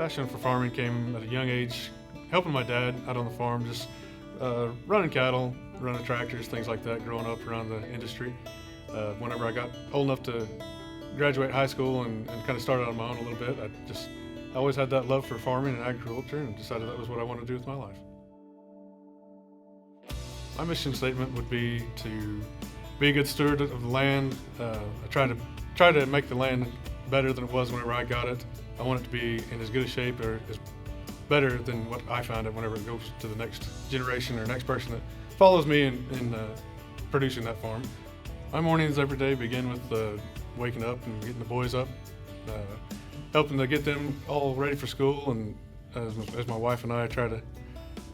passion for farming came at a young age, helping my dad out on the farm, just running cattle, running tractors, things like that, growing up around the industry. Whenever I got old enough to graduate high school and kind of started on my own a little bit, I always had that love for farming and agriculture and decided that was what I wanted to do with my life. My mission statement would be to be a good steward of the land. I try to make the land better than it was whenever I got it. I want it to be in as good a shape or as better than what I found it whenever it goes to the next generation or next person that follows me in producing that farm. My mornings every day begin with waking up and getting the boys up, helping to get them all ready for school, and as my wife and I try to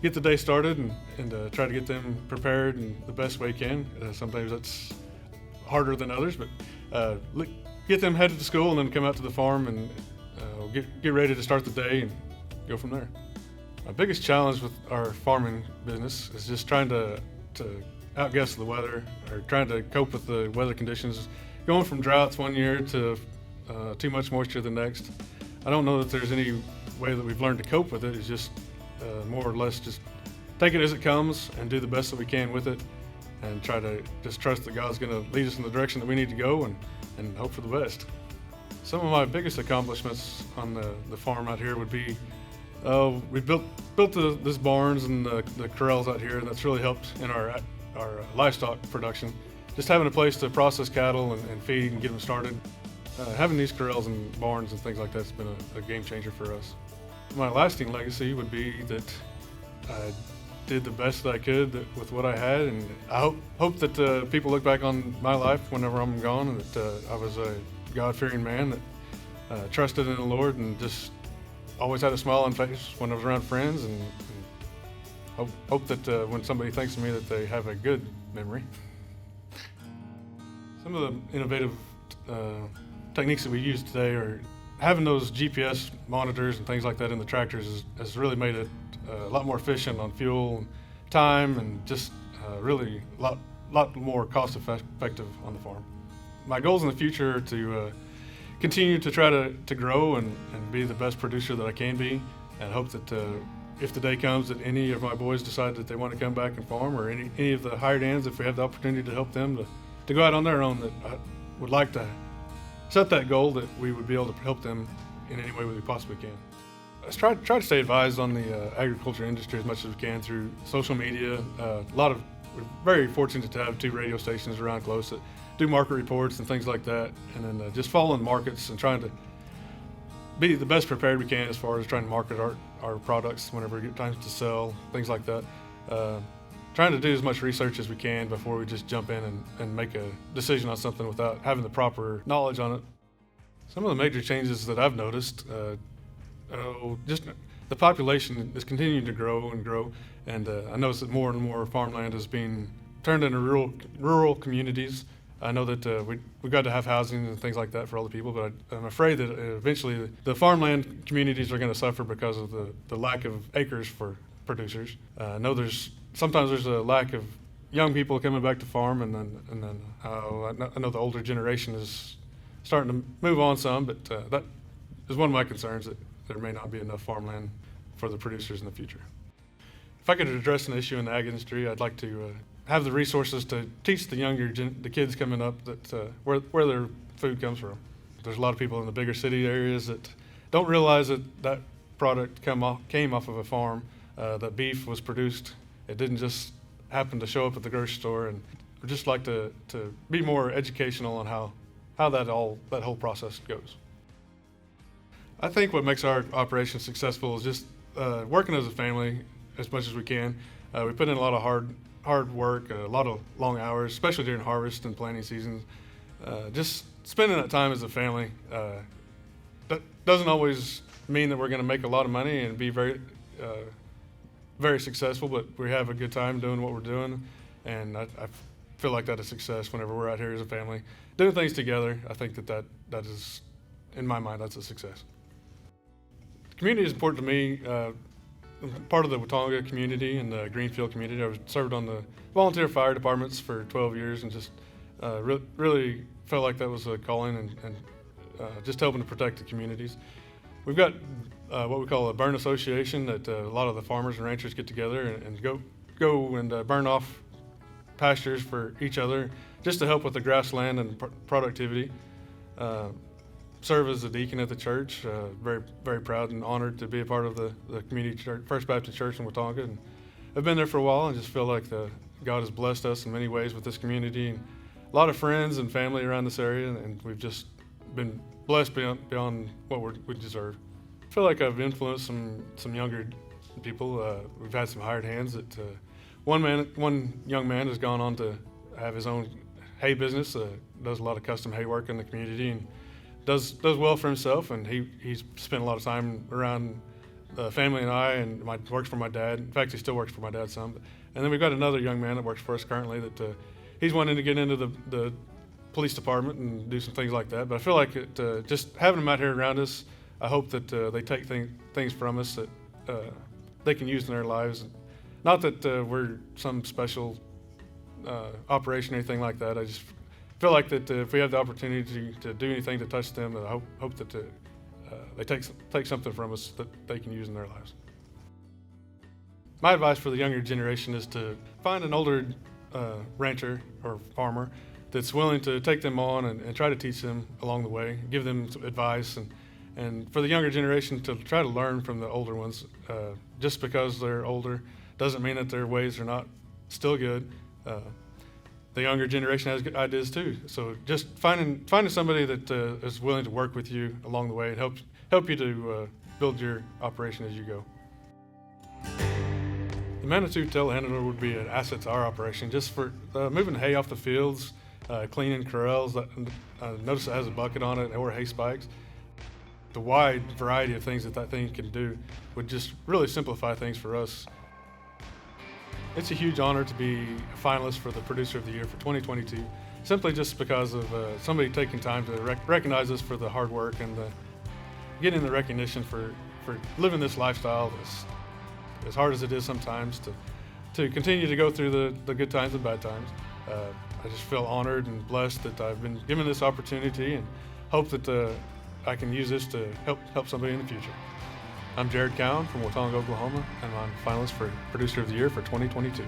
get the day started and try to get them prepared in the best way we can. Sometimes that's harder than others, but get them headed to school and then come out to the farm and get ready to start the day and go from there. My biggest challenge with our farming business is just trying to outguess the weather, or trying to cope with the weather conditions. Going from droughts one year to too much moisture the next. I don't know that there's any way that we've learned to cope with it. It's just more or less just take it as it comes and do the best that we can with it, and try to just trust that God's going to lead us in the direction that we need to go and hope for the best. Some of my biggest accomplishments on the farm out here would be we built this barns and the corrals out here, and that's really helped in our livestock production. Just having a place to process cattle and feed and get them started. Having these corrals and barns and things like that's been a game changer for us. My lasting legacy would be that I did the best that I could with what I had, and I hope that people look back on my life whenever I'm gone, and that I was a God-fearing man that trusted in the Lord and just always had a smile on face when I was around friends, and hope that when somebody thinks of me that they have a good memory. Some of the innovative techniques that we use today are having those GPS monitors and things like that in the tractors has really made it a lot more efficient on fuel and time, and just really a lot more cost effective on the farm. My goals in the future are to continue to try to grow and be the best producer that I can be, and hope that if the day comes that any of my boys decide that they want to come back and farm, or any of the hired hands, if we have the opportunity to help them to go out on their own, that I would like to set that goal that we would be able to help them in any way we possibly can. Let's try to stay advised on the agriculture industry as much as we can through social media. We're very fortunate to have 2 radio stations around close that do market reports and things like that, and then just following markets and trying to be the best prepared we can as far as trying to market our products whenever we get times to sell, things like that. Trying to do as much research as we can before we just jump in and make a decision on something without having the proper knowledge on it. Some of the major changes that I've noticed, just the population is continuing to grow and grow, and I notice that more and more farmland is being turned into rural communities. I know that we've got to have housing and things like that for all the people, but I'm afraid that eventually the farmland communities are going to suffer because of the lack of acres for producers. I know sometimes there's a lack of young people coming back to farm, and then I know the older generation is starting to move on some, but that is one of my concerns, that there may not be enough farmland for the producers in the future. If I could address an issue in the ag industry, I'd like to have the resources to teach the kids coming up that where their food comes from. There's a lot of people in the bigger city areas that don't realize that product came off of a farm, that beef was produced. It didn't just happen to show up at the grocery store, and I'd just like to be more educational on how that whole process goes. I think what makes our operation successful is just working as a family as much as we can. We put in a lot of hard work, a lot of long hours, especially during harvest and planting seasons. Just spending that time as a family. That doesn't always mean that we're going to make a lot of money and be very successful, but we have a good time doing what we're doing, and I feel like that is success whenever we're out here as a family doing things together. I think that is, in my mind, that's a success. The community is important to me. Part of the Watonga community and the Greenfield community. I served on the volunteer fire departments for 12 years, and just really felt like that was a calling, and just helping to protect the communities. We've got what we call a burn association that a lot of the farmers and ranchers get together and go and burn off pastures for each other, just to help with the grassland and productivity. Serve as a deacon at the church. Very, very proud and honored to be a part of the community church, First Baptist Church in Watonga. And I've been there for a while and just feel like God has blessed us in many ways with this community, and a lot of friends and family around this area, and we've just been blessed beyond what we deserve. I feel like I've influenced some younger people. We've had some hired hands that one young man has gone on to have his own hay business, does a lot of custom hay work in the community, and does well for himself. And he's spent a lot of time around family and I, and works for my dad. In fact, he still works for my dad some. And then we've got another young man that works for us currently that he's wanting to get into the police department and do some things like that. But I feel like just having them out here around us, I hope that they take things from us that they can use in their lives. Not that we're some special operation or anything like that. I just feel like that if we have the opportunity to do anything to touch them, I hope that they take something from us that they can use in their lives. My advice for the younger generation is to find an older rancher or farmer that's willing to take them on and try to teach them along the way, give them some advice, and for the younger generation to try to learn from the older ones. Just because they're older doesn't mean that their ways are not still good. The younger generation has good ideas too. So just finding somebody that is willing to work with you along the way and help you to build your operation as you go. The Manitou telehandler would be an asset to our operation, just for moving hay off the fields, cleaning corrals. Notice it has a bucket on it, or hay spikes. The wide variety of things that thing can do would just really simplify things for us. It's a huge honor to be a finalist for the Producer of the Year for 2022, simply just because of somebody taking time to recognize us for the hard work and getting the recognition for living this lifestyle as hard as it is sometimes, to continue to go through the good times and bad times. I just feel honored and blessed that I've been given this opportunity, and hope that I can use this to help somebody in the future. I'm Jerrod Cowan from Watonga, Oklahoma, and I'm a finalist for Producer of the Year for 2022.